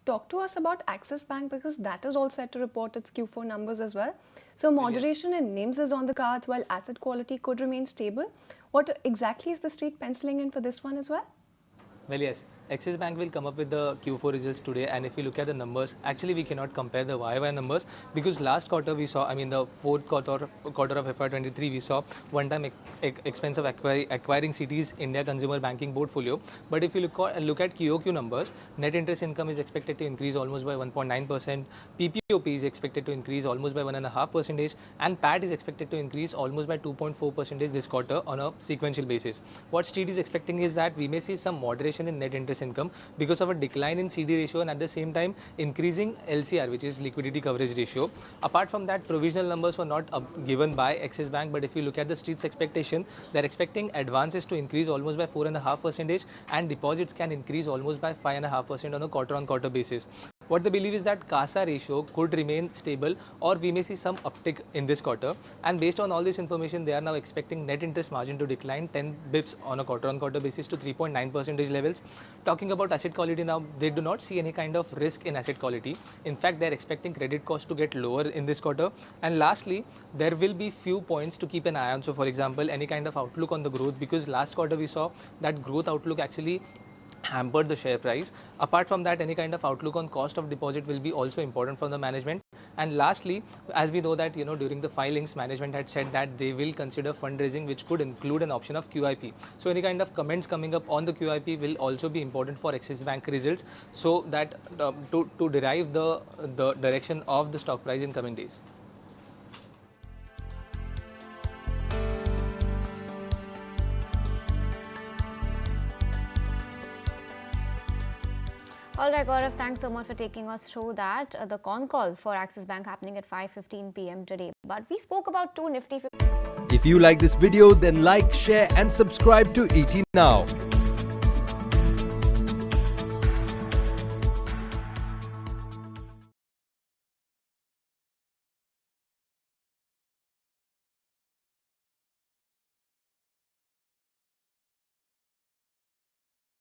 talk to us about Axis Bank because that is all set to report its Q4 numbers as well. So moderation in NIMs is on the cards while asset quality could remain stable. What exactly is the street penciling in for this one as well? Well, yes, Axis Bank will come up with the Q4 results today, and if you look at the numbers, actually we cannot compare the YY numbers because last quarter we saw, the fourth quarter of FY23, we saw one-time expense of acquiring Citi's India Consumer Banking portfolio. But if you look at QOQ numbers, net interest income is expected to increase almost by 1.9%, PPOP is expected to increase almost by 1.5%, and PAT is expected to increase almost by 2.4% this quarter on a sequential basis. What Street is expecting is that we may see some moderation in net interest income because of a decline in CD ratio and at the same time increasing LCR, which is liquidity coverage ratio. Apart from that, provisional numbers were not given by Axis Bank, but if you look at the Street's expectation, they're expecting advances to increase almost by 4.5% and deposits can increase almost by 5.5% on a quarter-on-quarter basis. What they believe is that CASA ratio could remain stable or we may see some uptick in this quarter, and based on all this information, they are now expecting net interest margin to decline 10 bips on a quarter-on-quarter basis to 3.9% levels. Talking about asset quality now, they do not see any kind of risk in asset quality. In fact, they are expecting credit cost to get lower in this quarter. And lastly, there will be few points to keep an eye on. So for example, any kind of outlook on the growth, because last quarter we saw that growth outlook actually hampered the share price. Apart from that, any kind of outlook on cost of deposit will be also important from the management. And lastly, as we know that during the filings, management had said that they will consider fundraising, which could include an option of QIP. So any kind of comments coming up on the QIP will also be important for Axis Bank results, so that to derive the direction of the stock price in coming days. All right, Gaurav, thanks so much for taking us through that. The con call for Axis Bank happening at 5:15 p.m. today. But we spoke about two nifty. If you like this video, then like, share and subscribe to ET Now.